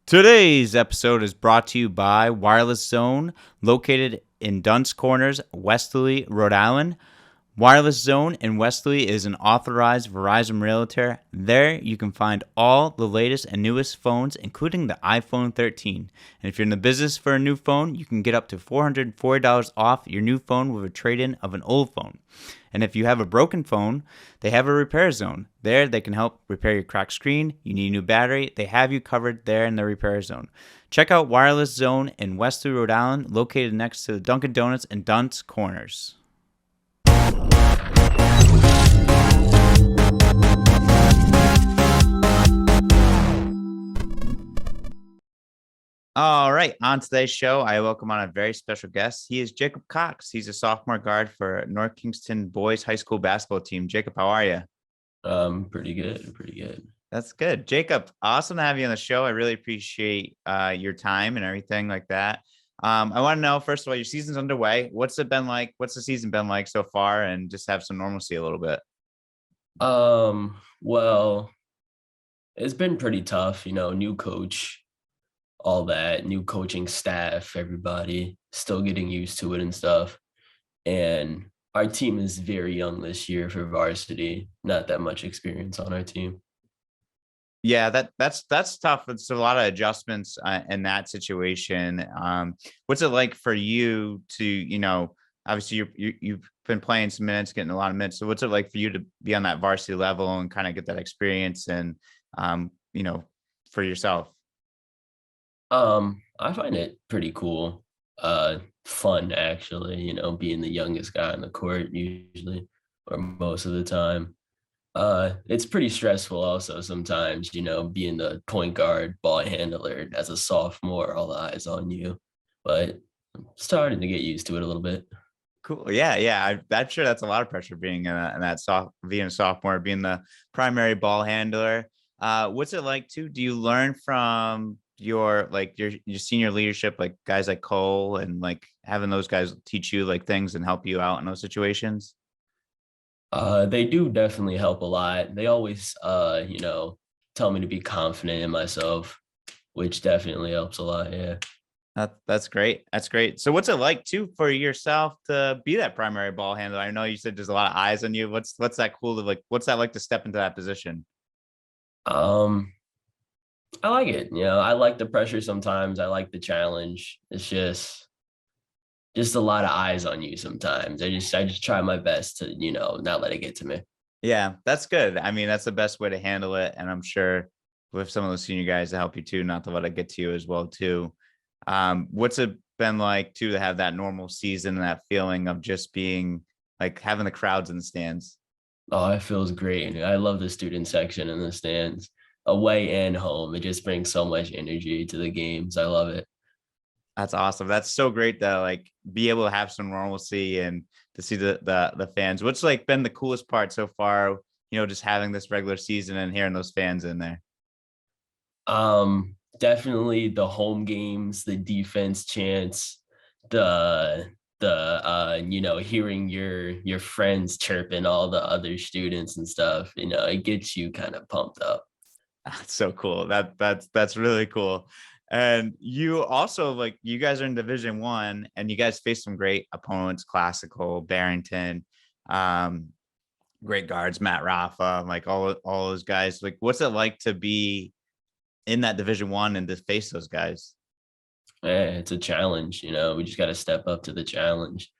Today's episode is brought to you by Wireless Zone, located in Dunn's Corners, Westerly, Rhode Island. Wireless Zone in Westerly is an authorized Verizon realtor. There you can find all the latest and newest phones, including the iPhone 13. And if you're in the business for a new phone, you can get up to $440 off your new phone with a trade-in of an old phone. And if you have a broken phone, they have a repair zone. There they can help repair your cracked screen. You need a new battery. They have you covered there in the repair zone. Check out Wireless Zone in Westerly, Rhode Island, located next to the Dunkin' Donuts in Dunn's Corners. All right, on today's show, I welcome on a very special guest. He is Jacob Cox. He's a sophomore guard for North Kingstown boys high school basketball team. Jacob, how are you? Pretty good. That's good. Jacob, awesome to have you on the show. I really appreciate your time and everything like that. I want to know, first of all, your season's underway. What's it been like? What's the season been like so far? And just have some normalcy a little bit. Well, it's been pretty tough, new coach, all that, new coaching staff, everybody still getting used to it and stuff. And our team is very young this year for varsity, not that much experience on our team. Yeah, that's tough. It's a lot of adjustments in that situation. What's it like for you to, obviously you've been playing some minutes, getting a lot of minutes. So what's it like for you to be on that varsity level and kind of get that experience and, for yourself? I find it pretty cool, fun actually, being the youngest guy on the court usually, or most of the time. It's pretty stressful also sometimes, being the point guard, ball handler as a sophomore, all the eyes on you. But I'm starting to get used to it a little bit. Cool. Yeah, yeah. I'm sure that's a lot of pressure being in that being a sophomore, being the primary ball handler. What's it like too? Do you learn from your senior leadership, like guys like Cole, and like having those guys teach you like things and help you out in those situations? They do definitely help a lot. They always tell me to be confident in myself, which definitely helps a lot. Yeah. That's great. That's great. So what's it like too for yourself to be that primary ball handler? I know you said there's a lot of eyes on you. What's that cool to like? What's that like to step into that position? Um, I like it. I like the pressure sometimes. I like the challenge. It's just a lot of eyes on you sometimes. I just try my best to, not let it get to me. Yeah, that's good. I mean, that's the best way to handle it. And I'm sure with some of those senior guys to help you too, not to let it get to you as well too. What's it been like too to have that normal season and that feeling of just being like having the crowds in the stands? Oh, it feels great. I love the student section in the stands, away and home. It just brings so much energy to the games. I love it. That's awesome. That's so great to like be able to have some normalcy and to see the fans. What's like been the coolest part so far, just having this regular season and hearing those fans in there? Definitely the home games, the defense chants, hearing your friends chirping all the other students and stuff, it gets you kind of pumped up. That's so cool. That's really cool. And you also like you guys are in Division 1 and you guys face some great opponents, Classical, Barrington, um, great guards, Matt Rafa, like all those guys. Like, what's it like to be in that Division 1 and to face those guys? Yeah, it's a challenge, we just got to step up to the challenge.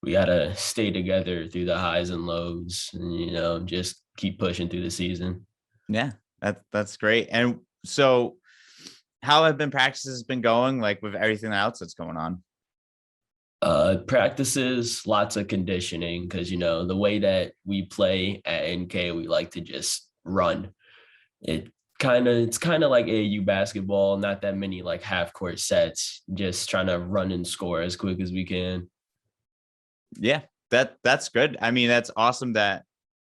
We got to stay together through the highs and lows and, just keep pushing through the season. Yeah, that's great. And so how have been practices been going like with everything else that's going on? Practices, lots of conditioning because, the way that we play at NK, we like to just run. It's kind of like AAU basketball, not that many like half court sets, just trying to run and score as quick as we can. Yeah, that's good. I mean, that's awesome that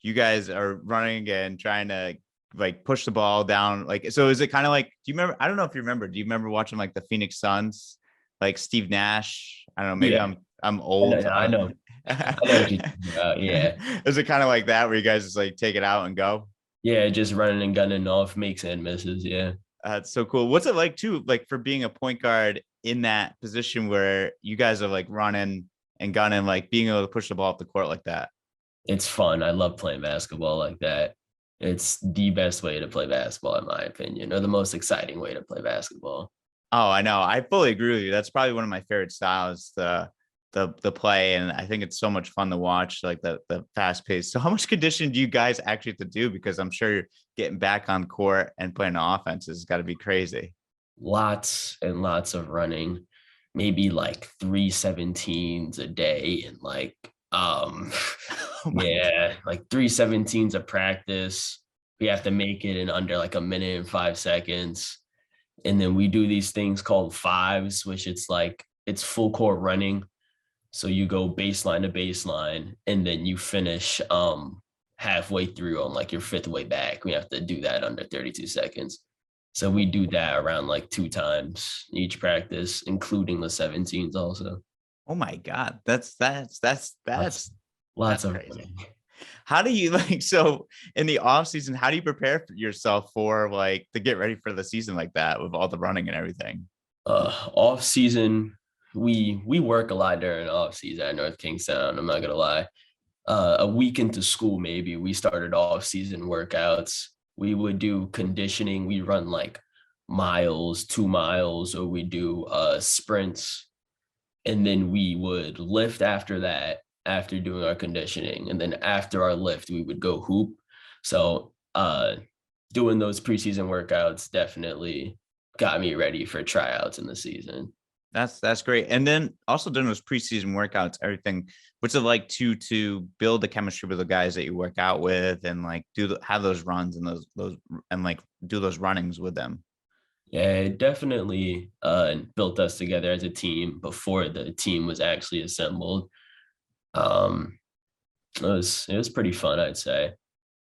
you guys are running and trying to like push the ball down. Like, so is it kind of like, do you remember? I don't know if you remember. Do you remember watching like the Phoenix Suns, like Steve Nash? I don't know. Maybe Yeah, I'm I know, old. I know, I know what you're talking about. Yeah, Is it kind of like that where you guys just like take it out and go? yeah, just running and gunning off makes and misses. Yeah. That's so cool. What's it like too, like for being a point guard in that position where you guys are like running and gunning, like being able to push the ball up the court like that? It's fun. I love playing basketball like that. It's the best way to play basketball, in my opinion, or the most exciting way to play basketball. Oh, I know. I fully agree with you. That's probably one of my favorite styles, the play, and I think it's so much fun to watch, like the fast pace. So, how much conditioning do you guys actually have to do? Because I'm sure you're getting back on court and playing offense has got to be crazy. Lots and lots of running, maybe like 317s a day, and like Oh my yeah, like 317s of practice. We have to make it in under like a minute and 5 seconds. And then we do these things called fives, which it's like it's full court running. So you go baseline to baseline, and then you finish halfway through on like your fifth way back. We have to do that under 32 seconds. So we do that around like 2 times each practice, including the 17s also. Oh my God. That's Lots of crazy. running. How do you like so in the off season, how do you prepare for yourself for like to get ready for the season like that with all the running and everything? Off season, we work a lot during off season at North Kingstown. I'm not gonna lie. A week into school, maybe we started off season workouts. We would do conditioning. We run like miles, 2 miles, or we do sprints, and then we would lift after that, after doing our conditioning, and then after our lift we would go hoop. So doing those preseason workouts definitely got me ready for tryouts in the season. That's great. And then also doing those preseason workouts, everything. What's it like to build the chemistry with the guys that you work out with, and like have those runs and those and like do those runnings with them? Yeah, it definitely built us together as a team before the team was actually assembled. um it was pretty fun, I'd say,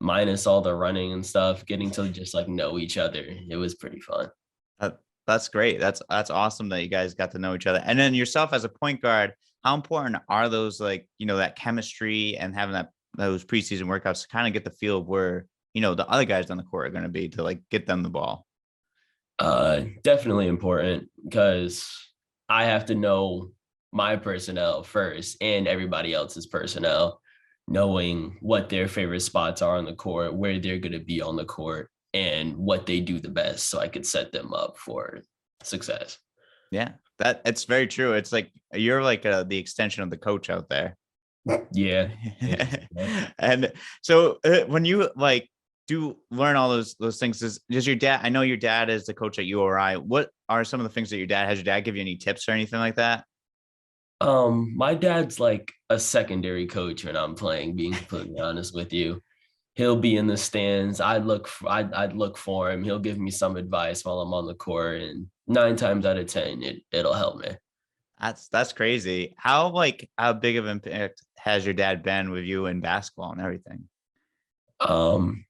minus all the running and stuff. Getting to just like know each other, it was pretty fun. That's great. That's awesome that you guys got to know each other. And then yourself as a point guard, how important are those like, that chemistry and having those preseason workouts to kind of get the feel of where, the other guys on the court are going to be to like get them the ball? Definitely important because I have to know my personnel first and everybody else's personnel, knowing what their favorite spots are on the court, where they're going to be on the court, and what they do the best, so I could set them up for success. Yeah, that it's very true. It's like you're like the extension of the coach out there. Yeah. And so when you like do learn all those things, does your dad? I know your dad is the coach at URI. What are some of the things that your dad has? Your dad give you any tips or anything like that? My dad's like a secondary coach when I'm playing, being completely honest with you. He'll be in the stands. I'd look for him. He'll give me some advice while I'm on the court, and 9 times out of 10, it'll help me. That's crazy. How big of impact has your dad been with you in basketball and everything? Um,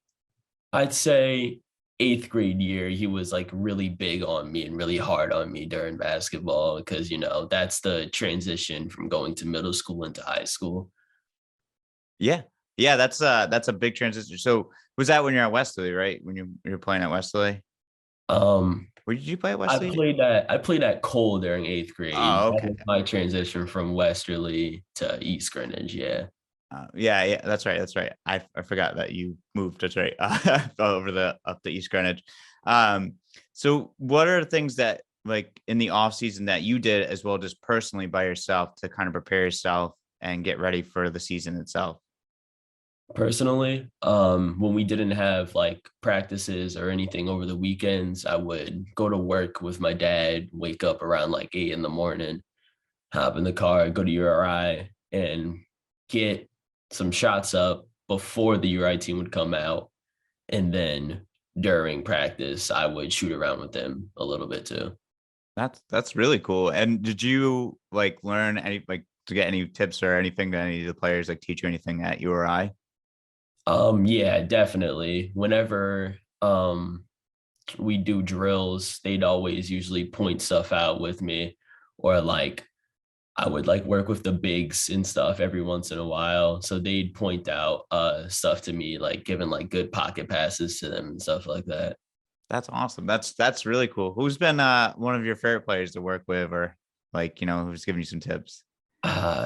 I'd say eighth grade year, he was like really big on me and really hard on me during basketball because, that's the transition from going to middle school into high school. Yeah. Yeah, that's a big transition. So was that when you're at Wesley, right? When you're playing at Wesley? Um, Where did you play at I Wesley? played at I played at Cole during eighth grade. Oh, That okay. was my transition from Westerly to East Greenwich. Yeah. Yeah, that's right. That's right. I forgot that you moved. That's right. Over up to East Greenwich. Um, so what are the things that like in the off season that you did as well, just personally by yourself to kind of prepare yourself and get ready for the season itself? Personally, when we didn't have like practices or anything over the weekends, I would go to work with my dad, wake up around like 8 in the morning, hop in the car, go to URI, and get some shots up before the URI team would come out. And then during practice, I would shoot around with them a little bit too. That's really cool. And did you like learn any like to get any tips or anything that any of the players like teach you anything at URI? Yeah, definitely. Whenever we do drills, they'd always usually point stuff out with me, or like I would like work with the bigs and stuff every once in a while. So they'd point out stuff to me, like giving like good pocket passes to them and stuff like that. That's awesome. That's really cool. Who's been one of your favorite players to work with, or like who's giving you some tips?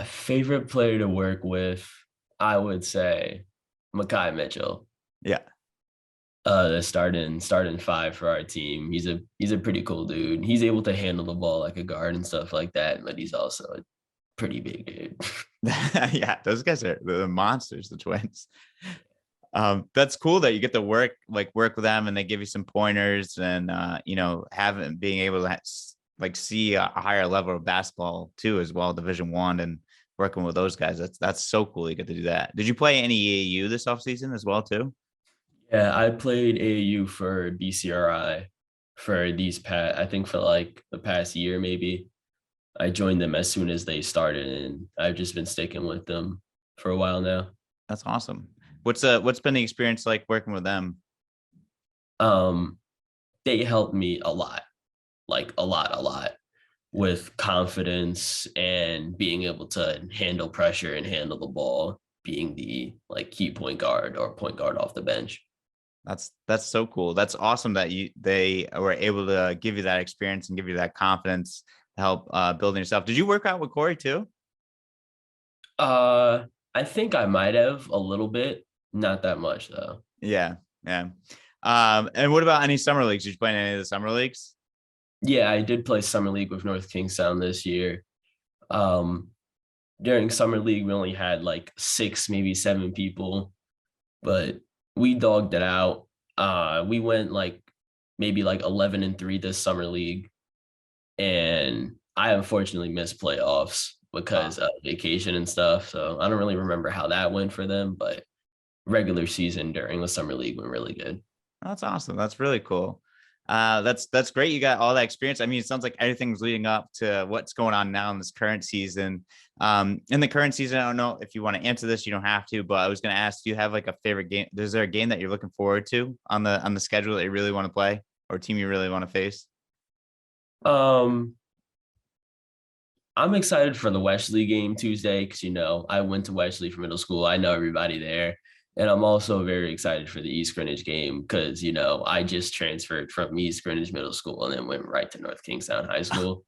Favorite player to work with, I would say Makai Mitchell. Yeah, The starting five for our team. He's a pretty cool dude. He's able to handle the ball like a guard and stuff like that, but he's also a pretty big dude. yeah. Those guys are the monsters, the twins. That's cool that you get to work with them and they give you some pointers and having being able to like see a higher level of basketball too as well, Division 1 and working with those guys. That's so cool. You get to do that. Did you play any EAU this offseason as well too? Yeah, I played AAU for BCRI for these past, I think for like the past year maybe. I joined them as soon as they started, and I've just been sticking with them for a while now. That's awesome. What's been the experience like working with them? Um, they helped me a lot, like a lot with confidence and being able to handle pressure and handle the ball, being the like key point guard or point guard off the bench. That's so cool. That's awesome that they were able to give you that experience and give you that confidence to help building yourself. Did you work out with Corey too? Uh, I think I might have a little bit, not that much though. Yeah, yeah. And what about any summer leagues? Did you play in any of the summer leagues? Yeah, I did play summer league with North Kingstown this year. Um, During summer league, we only had like six, maybe seven people, but we dogged it out. We went like maybe like 11-3 this summer league, and I unfortunately missed playoffs Uh, because of vacation and stuff. So I don't really remember how that went for them, but regular season during the summer league went really good. that's awesome. That's really cool. That's great. You got all that experience. I mean, it sounds like everything's leading up to what's going on now in this current season. In the current season, I don't know if you want to answer this. You don't have to, but I was going to ask, do you have like a favorite game? Is there a game that you're looking forward to on the schedule that you really want to play or team you really want to face? Um, I'm excited for the Wesley game Tuesday because I went to Wesley for middle school. I know everybody there. And I'm also very excited for the East Greenwich game because I just transferred from East Greenwich Middle School and then went right to North Kingstown High School.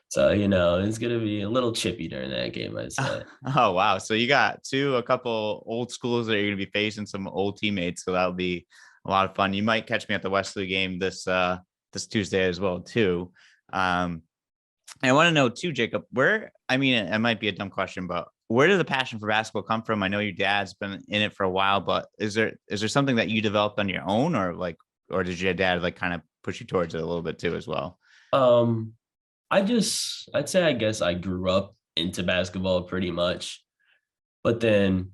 So, it's gonna be a little chippy during that game, I'd say. Oh wow! So you got a couple old schools that you're going to be facing some old teammates, so that'll be a lot of fun. You might catch me at the Wesley game this Tuesday as well too. Um, I want to know too, Jacob. Where I mean, it might be a dumb question, but where did the passion for basketball come from? I know your dad's been in it for a while, but is there something that you developed on your own, or did your dad like kind of push you towards it a little bit too as well? Um, I'd say I guess I grew up into basketball pretty much, but then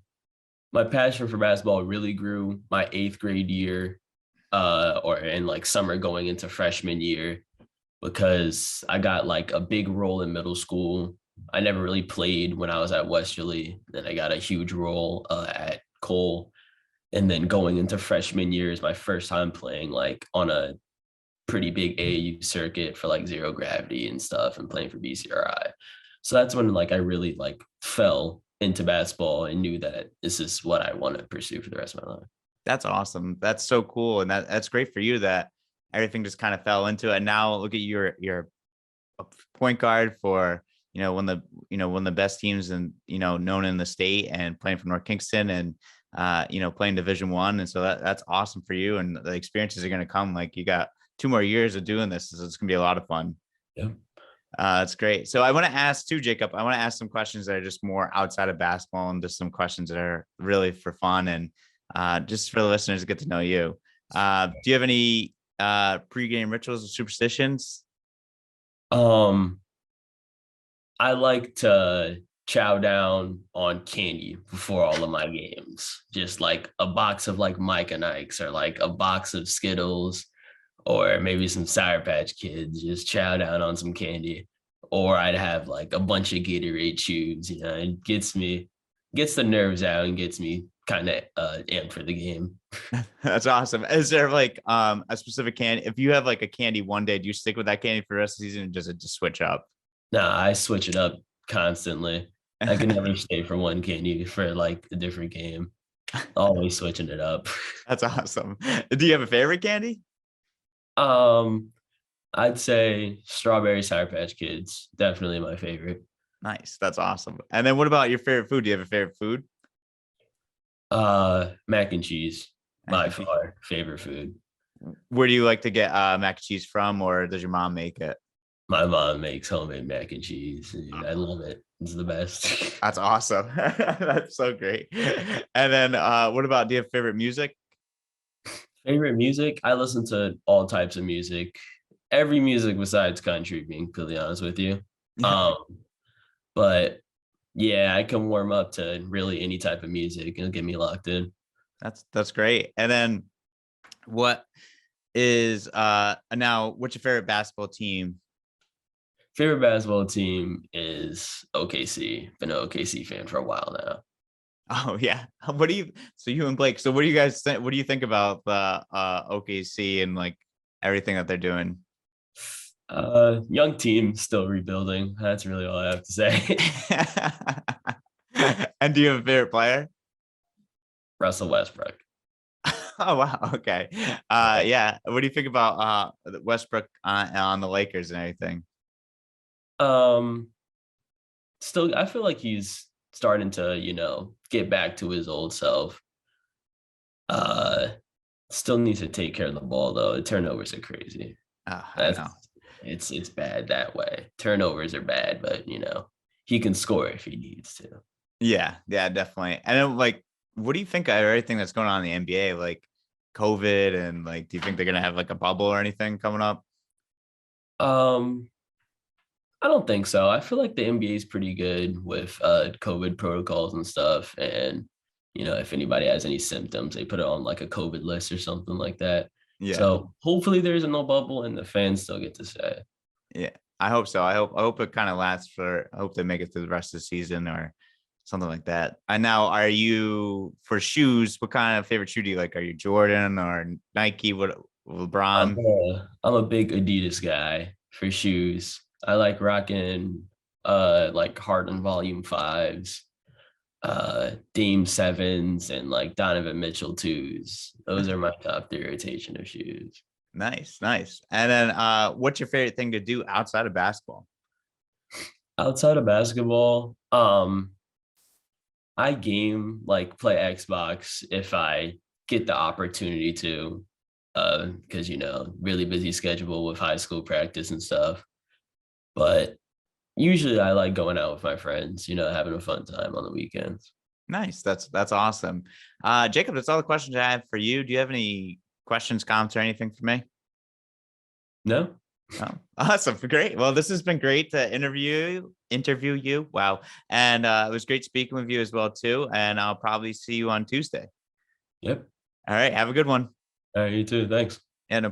my passion for basketball really grew my eighth grade year, or in like summer going into freshman year, because I got like a big role in middle school. I never really played when I was at Westerly. Then I got a huge role at Cole. And then going into freshman year is my first time playing like on a pretty big AAU circuit for like zero gravity and stuff and playing for BCRI. So that's when like I really like fell into basketball and knew that this is what I want to pursue for the rest of my life. That's awesome. That's so cool, and that's great for you that everything just kind of fell into it. And now look at your a point guard for one of the best teams and known in the state and playing for North Kingston and playing Division 1, and so that's awesome for you. And the experiences are going to come. Like you got 2 more years of doing this, so it's going to be a lot of fun. Yeah. That's great. So I want to ask too, Jacob. I want to ask some questions that are just more outside of basketball and just some questions that are really for fun and just for the listeners to get to know you. Do you have any pregame rituals or superstitions? Um, I like to chow down on candy before all of my games. Just like a box of like Mike and Ike's or like a box of Skittles or maybe some Sour Patch Kids. Just chow down on some candy. Or I'd have like a bunch of Gatorade chews. It gets the nerves out and gets me kind of amped for the game. That's awesome. Is there like a specific candy? If you have like a candy one day, do you stick with that candy for the rest of the season, or does it just switch up? Nah, I switch it up constantly. I can never stay for one candy for like a different game. Always switching it up. That's awesome. Do you have a favorite candy? Um, I'd say Strawberry Sour Patch Kids, definitely my favorite. Nice. That's awesome. And then what about your favorite food? Do you have a favorite food? Mac and cheese, Mac by and cheese. far favorite food. Where do you like to get mac and cheese from, or does your mom make it? My mom makes homemade mac and cheese. And I Oh, love it. It's the best. that's awesome. That's so great. And then what about, do you have favorite music? Favorite music? I listen to all types of music. Every music besides country, being completely honest with you. Yeah, Um, but yeah, I can warm up to really any type of music and get me locked in. that's great. And then what is now what's your favorite basketball team? Favorite basketball team is OKC. Been an OKC fan for a while now. Oh yeah. What do you, so you and Blake, so what do you guys think, what do you think about the OKC and like everything that they're doing? Young team, still rebuilding. That's really all I have to say. And do you have a favorite player? Russell Westbrook. Oh wow, okay. Yeah. What do you think about Westbrook on the Lakers and everything? Um, Still, I feel like he's starting to, get back to his old self. Uh, Still needs to take care of the ball though. The turnovers are crazy. I That's know. it's bad that way. Turnovers are bad, but he can score if he needs to. Yeah, yeah, definitely. And then, like, what do you think of everything that's going on in the NBA, like COVID, and like, do you think they're gonna have like a bubble or anything coming up? Um, I don't think so. I feel like the NBA is pretty good with COVID protocols and stuff. And, if anybody has any symptoms, they put it on like a COVID list or something like that. Yeah, So hopefully there's no bubble and the fans still get to say. yeah. I hope so. I hope it kind of lasts for. I hope they make it through the rest of the season or something like that. And now, are you for shoes? What kind of favorite shoe do you like? Are you Jordan or Nike? What, LeBron? I'm a big Adidas guy for shoes. I like rocking like Harden Volume 5s, Dame 7s, and like Donovan Mitchell 2s. Those are my top three rotation of shoes. Nice, nice. And then, what's your favorite thing to do outside of basketball? Outside of basketball, I game like play Xbox if I get the opportunity to, because really busy schedule with high school practice and stuff. But usually I like going out with my friends, having a fun time on the weekends. Nice. That's awesome. Jacob, that's all the questions I have for you. Do you have any questions, comments, or anything for me? No? Oh, awesome. Great. Well, this has been great to interview you. Wow. And it was great speaking with you as well, too. And I'll probably see you on Tuesday. Yep. All right. Have a good one. All right, you too. Thanks.